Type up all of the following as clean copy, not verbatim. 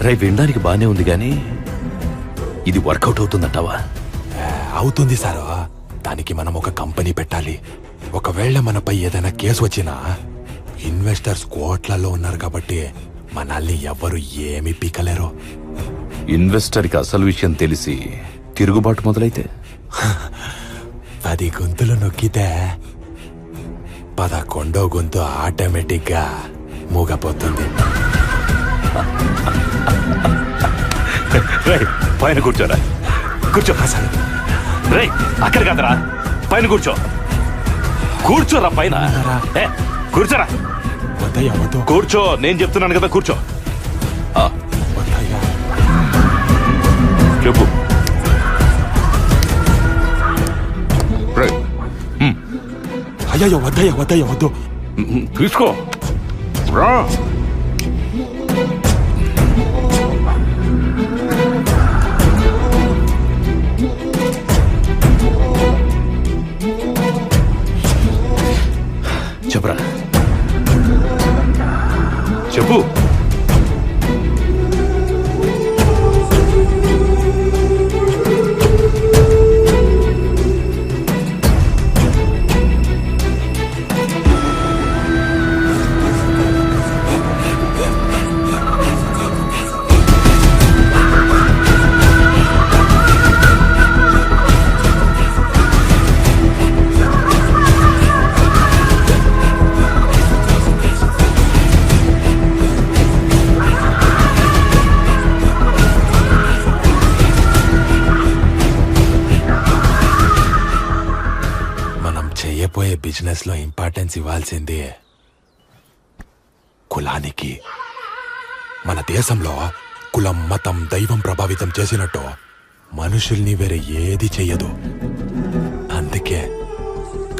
రై వినడానికి బానే ఉంది కానీ ఇది వర్కౌట్ అవుతుందంటావా? అవుతుంది సారు. దానికి మనం ఒక కంపెనీ పెట్టాలి. ఒకవేళ మనపై ఏదైనా కేసు వచ్చినా ఇన్వెస్టర్స్ కోట్లలో ఉన్నారు కాబట్టి మనల్ని ఎవ్వరు ఏమీ పీకలేరు. ఇన్వెస్టర్కి అసలు విషయం తెలిసి తిరుగుబాటు మొదలైతే 10 గొంతులు నొక్కితే 11వ గొంతు ఆటోమేటిక్ గా మూగపోతుంది. పైన కూర్చోరా. కూర్చో అసలు. రే అక్కడ కాదరా, పైన కూర్చో. కూర్చోరా పైన. కూర్చోరా. కూర్చో, నేను చెప్తున్నాను కదా, కూర్చో. చెప్పు. అయ్యో వద్దయ్యా వద్దయ్యా వద్దు. తీసుకో రా. చెప్పరా, చెప్పు. చేయబోయే బిజినెస్ లో ఇంపార్టెన్స్ ఇవ్వాల్సింది కులానికి. మన దేశంలో కులం, మతం, దైవం ప్రభావితం చేసినట్టు మనుషుల్ని వేరే ఏది చెయ్యదు. అందుకే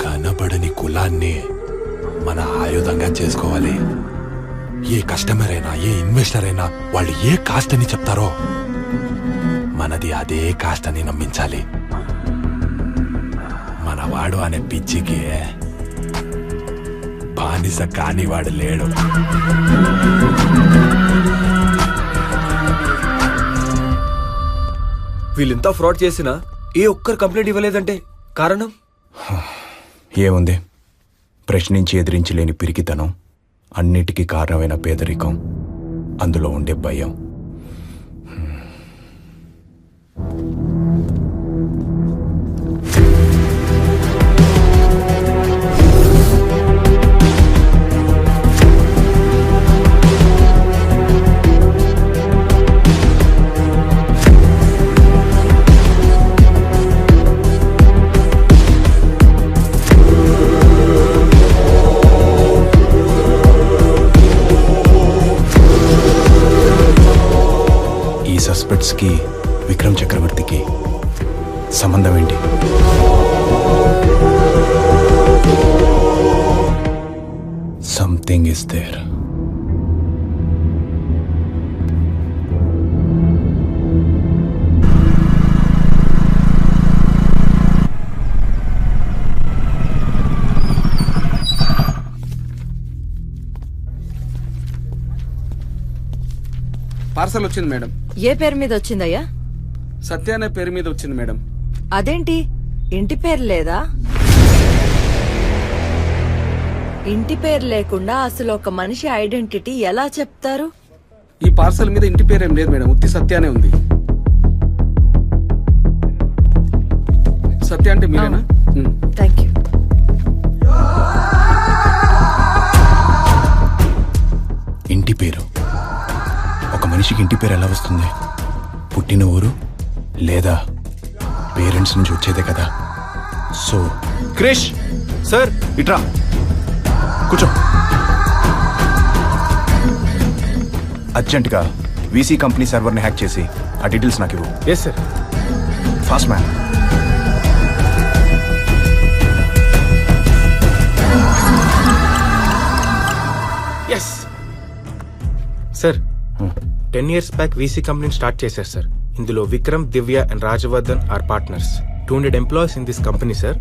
కనబడని కులాన్ని మన ఆయుధంగా చేసుకోవాలి. ఏ కస్టమర్ అయినా, ఏ ఇన్వెస్టర్ అయినా వాళ్ళు ఏ కాస్ట్ అని చెప్తారో మనది అదే కాస్ట్ అని నమ్మించాలి. మనవాడు అనే పిచ్చికి బానిస కానివాడు లేడు. వీళ్ళింతా ఫ్రాడ్ చేసినా ఏ ఒక్కరు కంప్లైంట్ ఇవ్వలేదంటే కారణం ఏముంది? ప్రశ్నించి ఎదిరించలేని పిరికితనం, అన్నిటికీ కారణమైన పేదరికం, అందులో ఉండే భయం. సస్పెక్ట్స్ కి విక్రమ్ చక్రవర్తికి సంబంధం ఏంటి? Something is there. పార్సల్ వచ్చింది మేడం. ఏ పేరు మీద వచ్చిందయ్యా? సత్య అనే పేరు మీద వచ్చింది మేడం. అదేంటి, ఇంటి పేరు లేదా? ఇంటి పేరు లేకుండా అసలు ఒక మనిషి ఐడెంటిటీ ఎలా చెప్తారు? ఈ పార్సల్ మీద ఇంటి పేరు ఏం లేదు మేడం, ఉత్తి సత్య అనే ఉంది. సత్య అంటే మీరేనా? Thank you. ఇంటి పేరు ఒక మనిషికి ఇంటి పేరు ఎలా వస్తుంది? పుట్టిన ఊరు లేదా పేరెంట్స్ నుంచి వచ్చేదే కదా. సో క్రిష్ సార్, ఇట్రా కూర్చో. అర్జెంట్గా వీసీ కంపెనీ సర్వర్ని హ్యాక్ చేసి ఆ డీటెయిల్స్ నాకు ఇవ్వు. Yes sir. Fast man. Yes sir. 10 years back VC కంపెనీని స్టార్ట్ చేశారు సార్. ఇందులో Vikram, Divya and Rajvardhan are partners. 200 employees in this company sir.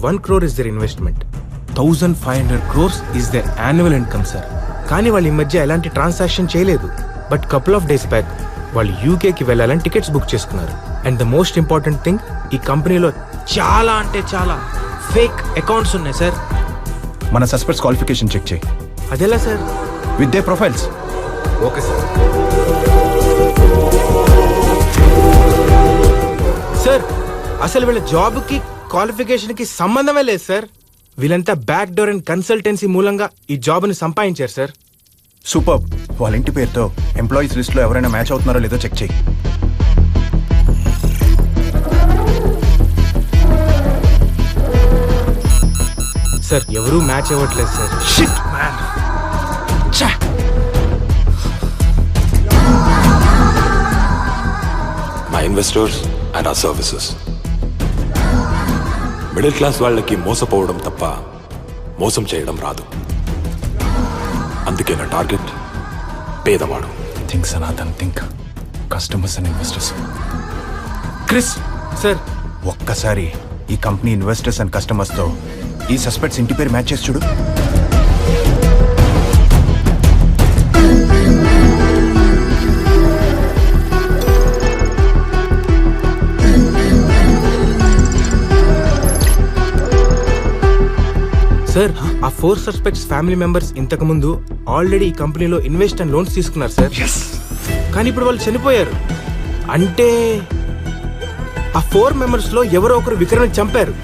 1 crore is their investment. 1,500 crores is their annual income sir. కానీ వాళ్ళు ఈ మధ్య ఎలాంటి ట్రాన్సాక్షన్ చేయలేదు. But couple of days back వాళ్ళు యూకేకి వెళ్ళాలని టికెట్స్ బుక్ చేసుకున్నారు. And the most important thing, ఈ కంపెనీలో చాలా అంటే చాలా ఫేక్ అకౌంట్స్ ఉన్నాయి సార్. మన సస్పెక్ట్స్ క్వాలిఫికేషన్ చెక్ చేయి. అదెలా sir? With they profiles. Okay sir. Sir అసలు వీళ్ళ జాబ్కి క్వాలిఫికేషన్కి సంబంధమే లేదు సార్. వీళ్ళంతా బ్యాక్ డోర్ అండ్ కన్సల్టెన్సీ మూలంగా ఈ జాబ్ని సంపాదించారు సార్. సూపర్. వాళ్ళ ఇంటి పేరుతో ఎంప్లాయీస్ లిస్ట్లో ఎవరైనా మ్యాచ్ అవుతున్నారో లేదో చెక్ చేయి. సార్ ఎవరూ మ్యాచ్ అవ్వట్లేదు సార్. Shit man. మా ఇన్వెస్టర్స్ అండ్ ఆ సర్వీసెస్ మిడిల్ క్లాస్ వాళ్ళకి మోసపోవడం తప్ప మోసం చేయడం రాదు. అందుకే నా టార్గెట్ పేదవాడు. Think Sanatan, think customers and investors. Chris sir ఒక్కసారి ఈ కంపెనీ ఇన్వెస్టర్స్ అండ్ కస్టమర్స్తో ఈ సస్పెక్ట్స్ ఇంటి పేరు మ్యాచ్ చేసి చూడు. సార్ ఆ 4 సస్పెక్ట్స్ ఫ్యామిలీ మెంబర్స్ ఇంతకు ముందు ఆల్రెడీ ఈ కంపెనీలో ఇన్వెస్ట్ అండ్ లోన్స్ తీసుకున్నారు సార్. కానీ ఇప్పుడు వాళ్ళు చనిపోయారు. అంటే ఆ 4 మెంబర్స్ లో ఎవరో ఒకరు విక్రమ్ చంపారు.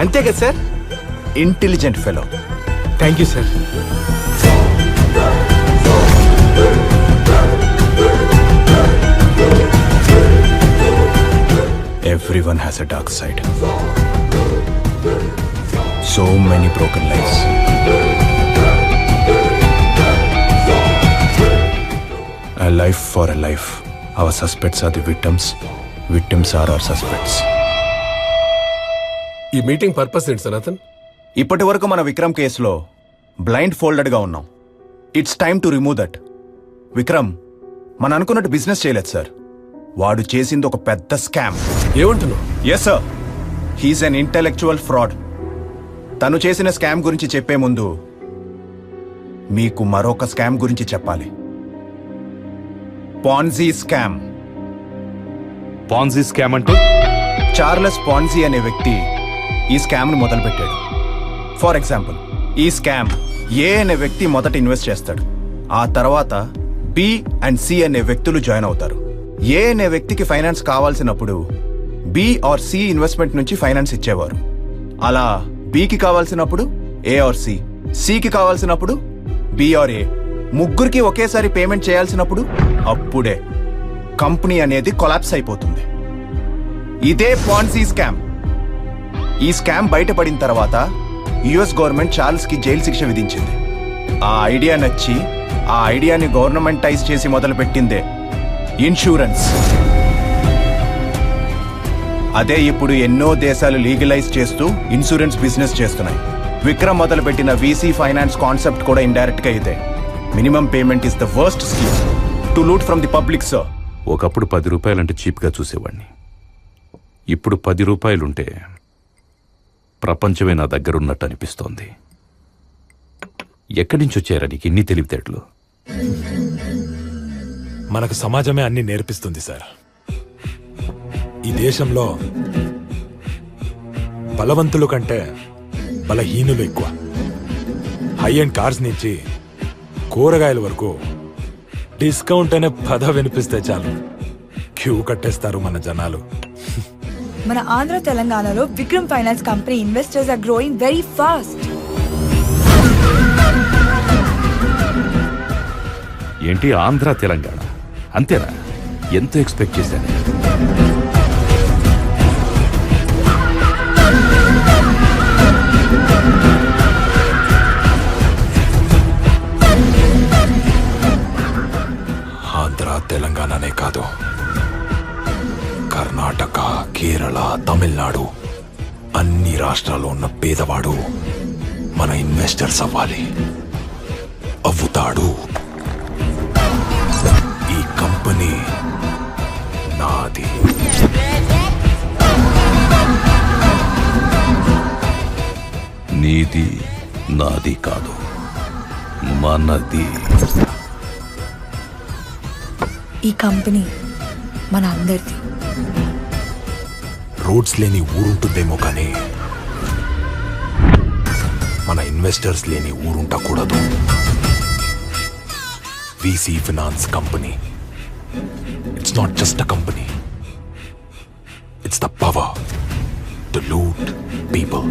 అంతే కదా sir? Intelligent fellow. Thank you sir. Everyone has a dark side. So many broken lives. A life for a life. Our suspects are the victims. Victims are our suspects. ఈ మీటింగ్ పర్పస్ ఏంటి సనాతన్? ఇప్పటి వరకు మన విక్రమ్ కేసులో blind ఫోల్డెడ్గా ఉన్నాం. It's time to remove that. Vikram మన అనుకున్నట్టు business చేయలేదు సార్. వాడు చేసింది ఒక పెద్ద స్కామ్. ఏమంటున్నావు? Yes sir, he's an intellectual fraud. తను చేసిన స్కామ్ గురించి చెప్పే ముందు మీకు మరొక స్కామ్ గురించి చెప్పాలి. పాన్జీ స్కామ్. పాన్జీ స్కామ్ అంటే? చార్లెస్ పాన్జీ అనే వ్యక్తి ఈ స్కామ్ను మొదలుపెట్టాడు. ఫర్ ఎగ్జాంపుల్, ఈ స్కామ్ ఏ అనే వ్యక్తి మొదట ఇన్వెస్ట్ చేస్తాడు. ఆ తర్వాత బి అండ్ సి అనే వ్యక్తులు జాయిన్ అవుతారు. ఏ అనే వ్యక్తికి ఫైనాన్స్ కావాల్సినప్పుడు బి ఆర్ సి ఇన్వెస్ట్మెంట్ నుంచి ఫైనాన్స్ ఇచ్చేవారు. అలా బికి కావాల్సినప్పుడు ఏ ఆర్ సి, సికి కావాల్సినప్పుడు బి ఆర్ ఏ, ముగ్గురికి ఒకేసారి పేమెంట్ చేయాల్సినప్పుడు అప్పుడే కంపెనీ అనేది కొలాప్స్ అయిపోతుంది. ఇదే పాన్సీ స్కామ్. ఈ స్కామ్ బయటపడిన తర్వాత యుఎస్ గవర్నమెంట్ చార్ల్స్ కి జైలు శిక్ష విధించింది. ఆ ఐడియా నచ్చి ఆ ఐడియాని గవర్నమెంటైజ్ చేసి మొదలుపెట్టిందే ఇన్సూరెన్స్. అదే ఇప్పుడు ఎన్నో దేశాలు లీగలైజ్ చేస్తూ ఇన్సూరెన్స్ బిజినెస్ చేస్తున్నాయి. విక్రమ్ మొదలుపెట్టిన వీసీ ఫైనాన్స్ కాన్సెప్ట్ కూడా ఇండైరెక్ట్ గా ఇదే. Minimum payment is the worst scheme to loot from the public sir. ఒకప్పుడు 10 రూపాయలంటే చీప్గా చూసేవాడిని. ఇప్పుడు 10 రూపాయలుంటే ప్రపంచమే నా దగ్గరున్నట్టు అనిపిస్తోంది. ఎక్కడి నుంచి వచ్చారా నీకు ఇన్ని తెలివితేటలు? మనకు సమాజమే అన్ని నేర్పిస్తుంది సార్. ఈ దేశంలో బలవంతుల కంటే బలహీనులు ఎక్కువ. హై అండ్ కార్స్ నుంచి కూరగాయల వరకు డిస్కౌంట్ అనే పదం వినిపిస్తే చాలు క్యూ కట్టేస్తారు మన జనాలు. మన ఆంధ్ర తెలంగాణలో Vikram finance company investors are growing very fast. ఏంటి ఆంధ్ర తెలంగాణ అంతేనా? ఎంతో ఎక్స్పెక్ట్ చేశాను. ఆంధ్ర తెలంగాణనే కాదు, కర్ణాటక, కేరళ, తమిళనాడు అన్ని రాష్ట్రాల్లో ఉన్న పేదవాడు మన ఇన్వెస్టర్స్ అవ్వాలి. అవుతాడు. ఈ కంపెనీ నాది. నీది నాది కాదు, మనది. ఈ కంపెనీ మన అందరిది. రోడ్స్ లేని ఊరుంటుందేమో కానీ మన ఇన్వెస్టర్స్ లేని ఊరుంటకూడదు. VC finance company, it's not just a company, it's the power to loot people.